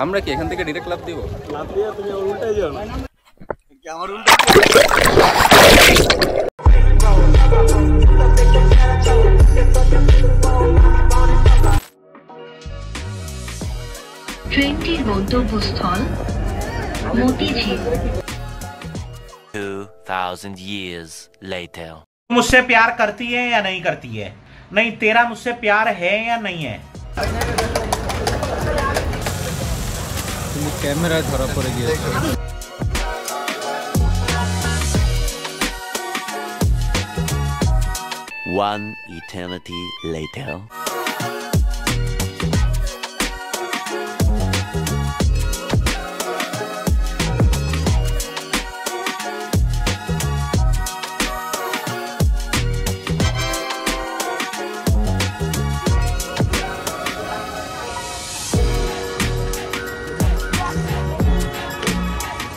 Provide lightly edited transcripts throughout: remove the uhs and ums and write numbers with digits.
আমরা কি এখান থেকে ডিরেক্ট লাভ দিব? লাভ দিয়ে তুমি উল্টাই যাও না কি আমার উল্টা 20 গন্তব্যস্থল मोतीझील 2000 years later मुझसे प्यार करती है या नहीं करती है? नहीं, तेरा मुझसे प्यार है या नहीं है? তুমি ক্যামেরায় ধরা পড়ে গিয়েছো। One eternity later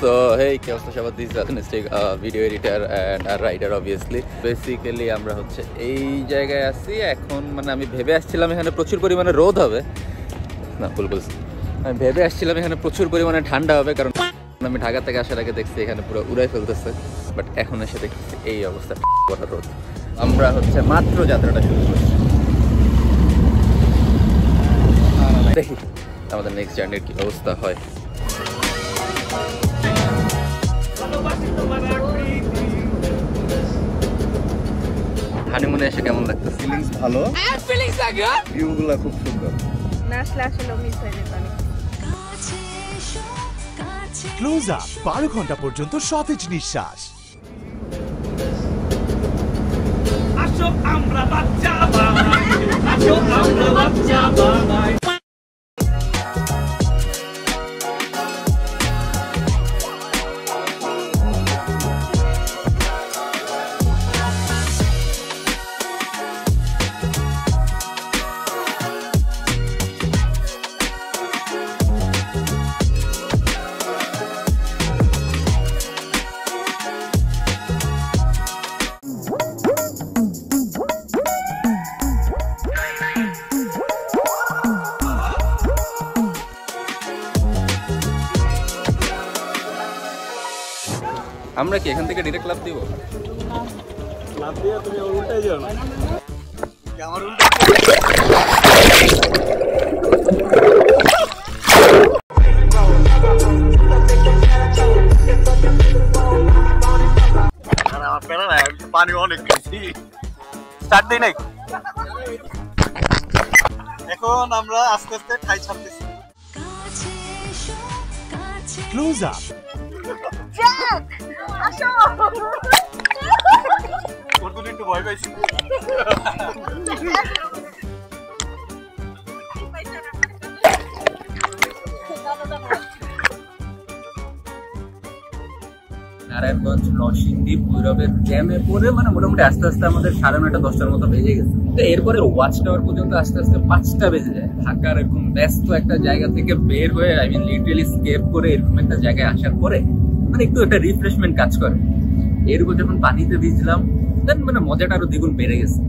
So hey, কি অবস্থা সবার? দিস রাজনিস্টিক video editor and writer obviously. Basically আমরা হচ্ছে এই জায়গায় আছি এখন। মানে আমি ভেবে আসছিলাম এখানে প্রচুর পরিমাণে রোদ হবে, না ভুল বলছি, আমি ভেবে আসছিলাম এখানে প্রচুর পরিমাণে ঠান্ডা হবে, কারণ আমি ঢাকা থেকে আসার আগে দেখছি এখানে পুরো উড়াই ফেলতেছে। বাট এখন এসে দেখতেছি এই অবস্থা, কটা রোদ। আমরা হচ্ছে মাত্র যাত্রাটা শুরু করছি, দেখি আমাদের নেক্সট জার্নির কি অবস্থা হয়। হানিমুনে এসে কেমন লাগছে? ফিলিংস ভালো, ফিলিংস লাগে, ভিউগুলো খুব সুন্দর। নাচলে আসলে মিস হয়ে যেত অনেক। ক্লোজ আপ 12 ঘন্টা পর্যন্ত সতেজ নিঃশ্বাস। আসো আমরা বাচ্চা বানাই, আসো আমরা বাচ্চা বানাই। আমরা কি এখান থেকে ডিরেক্ট লাভ দিব? লাভ দিয়ে তুমি উল্টাই যাও না কি আমার উল্টা আমার পেলা না, পানি অনেক বেশি। স্টার্ট দেই নাই। এখন আমরা আস্তে আস্তে ঠাই ছাড়তেছি। ক্লোজ আপ আসো ওর একটু ভয় পাইছি। নারায়ণগঞ্জ, নরসিংদী, ভৈরবের জ্যামে পড়ে মানে মোটামুটি আস্তে আস্তে আমাদের 9:30 10টার মতো বেজে গেছে। তো এরপরে ওয়াচ টাওয়ার পর্যন্ত আস্তে আস্তে 5টা বেজে যায়। ঢাকার এরকম ব্যস্ত একটা জায়গা থেকে বের হয়ে লিটারালি স্কেপ করে এরকম একটা জায়গায় আসার পরে মানে একটু একটা রিফ্রেশমেন্ট কাজ করে। এর উপর যখন পানিতে ভিজলাম দেন মানে মজাটা আরো দ্বিগুণ বেড়ে গেছে।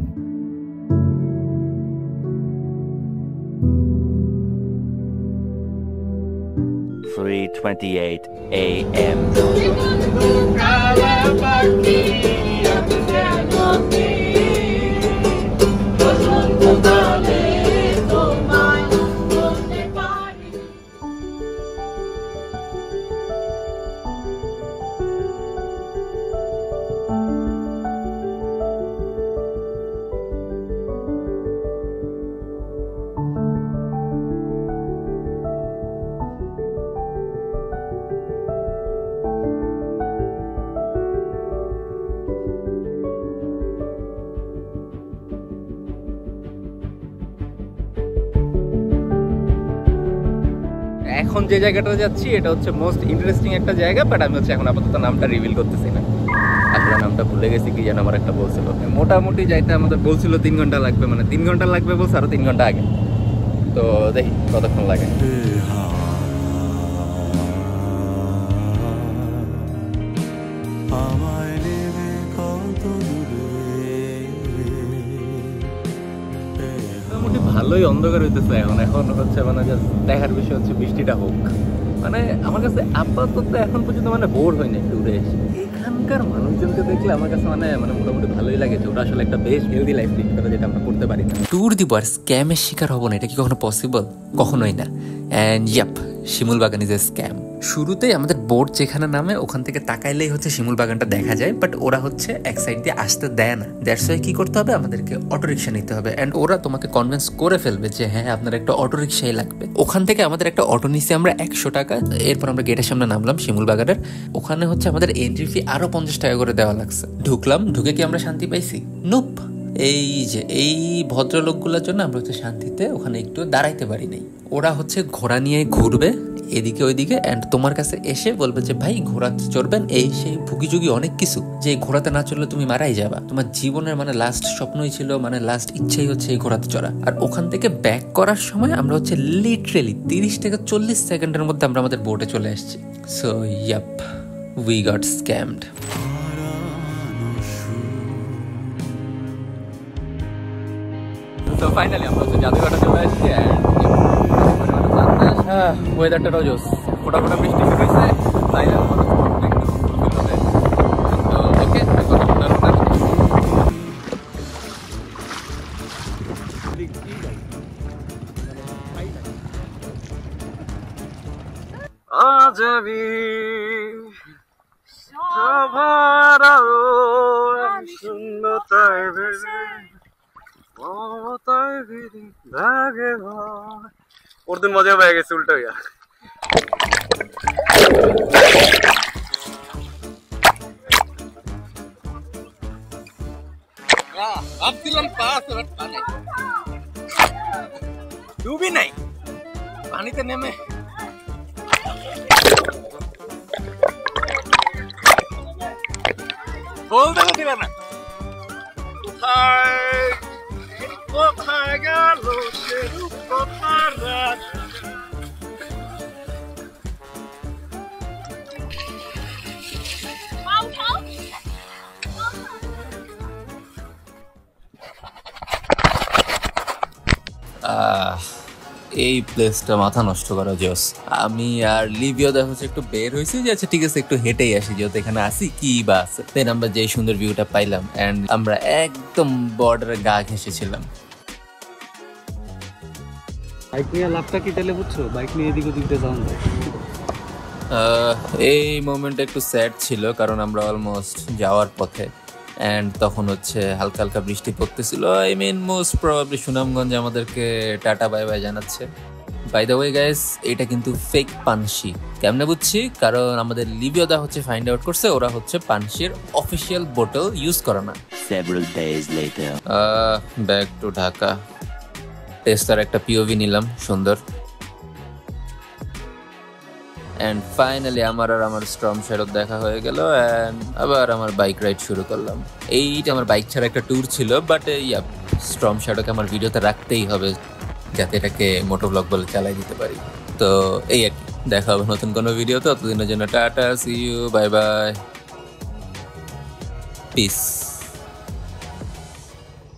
3:28 a.m. এখন যে জায়গাটা যাচ্ছি এটা হচ্ছে মোস্ট ইন্টারেস্টিং একটা জায়গা, বাট আমি হচ্ছে এখন আপাতত নামটা রিভিল করতেছি না। আসলে নামটা ভুলে গেছি, কি যেন আমার একটা বলছিল। মোটামুটি যাইতে আমাদের বলছিল 3 ঘন্টা লাগবে, মানে 3 ঘন্টা লাগবে বলছে আরো 3 ঘন্টা আগে। তো দেখি কতক্ষণ লাগে। মোটামুটি ভালোই পুরোই অন্ধকার হইতেছে এখন এখন হচ্ছে মানে just দেখার বিষয় হচ্ছে বৃষ্টিটা হোক। মানে আমার কাছে আপাতত এখন পর্যন্ত মানে বোর হয়নি ট্যুরে এসে। এখানকার মানুষজনকে দেখলে আমার কাছে মানে মানে মোটামুটি ভালোই লাগে যে ওরা আসলে একটা বেশ হেলদি লাইফ লিড করে, যেটা আমরা করতে পারি না। ট্যুর দিব আর স্ক্যামের শিকার হবো না, এটা কি কখনো পসিবল? কখনোই না। অ্যান্ড ইয়াপ, শিমুল বাগান ইজ এ স্ক্যাম। শুরুতেই আমাদের বোট যেখানে নামে ওখান থেকে তাকাইলেই হচ্ছে শিমুল বাগানটা দেখা যায়, বাট ওরা হচ্ছে এক সাইড দিয়ে আসতে দেয় না। দ্যাটস ওয়াই কি করতে হবে, আমাদেরকে অটো রিক্সা নিতে হবে। অ্যান্ড ওরা তোমাকে কনভিন্স করে ফেলবে যে হ্যাঁ আপনার একটা অটো রিক্সাই লাগবে। ওখান থেকে আমাদের একটা অটো নিচ্ছি আমরা 100 টাকা। এরপর আমরা গেটের সামনে নামলাম শিমুল বাগানের। ওখানে হচ্ছে আমাদের এন্ট্রি ফি আরো 50 টাকা করে দেওয়া লাগছে। ঢুকলাম, ঢুকে কি আমরা শান্তি পাইছি? নুপ। এই যে এই ভদ্রলোকগুলোর জন্য আমরা হচ্ছে শান্তিতে ওখানে একটু দাঁড়াইতে পারি নাই। ওরা হচ্ছে ঘোড়া নিয়ে ঘুরবে এদিকে ওইদিকে, অ্যান্ড তোমার কাছে এসে বলবে যে ভাই ঘোড়াতে চড়বেন, এই সেই ভুগিযুগি অনেক কিছু, যে ঘোড়াতে না চড়লে তুমি মারাই যাবা। তোমার জীবনের মানে লাস্ট স্বপ্নই ছিল, মানে লাস্ট ইচ্ছাই হচ্ছে এই ঘোড়াতে চড়া। আর ওখান থেকে ব্যাক করার সময় আমরা হচ্ছে লিটারেলি 30 থেকে 40 সেকেন্ডের মধ্যে আমরা আমাদের বোটে চলে আসছি। So yup, we got scammed. তো ফাইনালি আমরা হচ্ছে জাদুঘাটে চলে আসছি। ওয়েদারটা রোজস, ফোটা ফোটা বৃষ্টি শুরু হয়েছে, তাই আজ আমি সবার আলো শূন্যতায় ভেবে মমতায় ভেবে লাগে ভয়। ওর দিন মজা পেয়ে গেছে উল্টো হইয়া। ভাবছিলাম পাস, ডুবি নাই পানিতে নেমে। বলতে দিবে না কোথায় গেল সে রূপকথার রাত। এই প্লেসটা মাথা নষ্ট করা জোস। আমি আর লিভিও দেখা হচ্ছে একটু বের হয়েছি যে আচ্ছা ঠিক আছে একটু হেঁটেই আসি, যেহেতু এখানে আসি কি বা আছে। দেন আমরা যেই সুন্দর ভিউটা পাইলাম, অ্যান্ড আমরা একদম বর্ডারে গা ঘেঁষেছিলাম। বাইক নিয়ে লাভটা কি তাহলে বুঝছো? বাইক নিয়ে এদিক ওদিক দিয়ে যাওয়া যায়। এই মোমেন্টটা একটু স্যাড ছিল, কারণ আমরা অলমোস্ট যাওয়ার পথে, অ্যান্ড তখন হচ্ছে হালকা হালকা বৃষ্টি পড়তেছিল। I mean most probably Sunamganj আমাদেরকে টাটা বাই বাই জানাচ্ছে। বাই দ্য ওয়ে গাইস, এটা কিন্তু ফেক পানসি। কেমনে বুঝছি? কারণ আমাদের লিবিওদা হচ্ছে ফাইন্ড আউট করছে ওরা হচ্ছে পানসির অফিসিয়াল বোতল ইউজ করে না। Several days later. Back to Dhaka. Tester একটা পিওভি নিলাম সুন্দর। অ্যান্ড ফাইনালি আমার আর আমার স্ট্রম শ্যাডো দেখা হয়ে গেল, অ্যান্ড আবার আমার বাইক রাইড শুরু করলাম। এইটা আমার বাইক ছাড়া একটা ট্যুর ছিল, বাট ইয়া স্ট্রম শ্যাডোকে আমার ভিডিওতে রাখতেই হবে যাতে এটাকে মোটো ব্লগ বলে চালাই দিতে পারি। তো এই আর কি, দেখা হবে নতুন কোনো ভিডিও। ততদিনের জন্য tata, see you, bye bye, piece.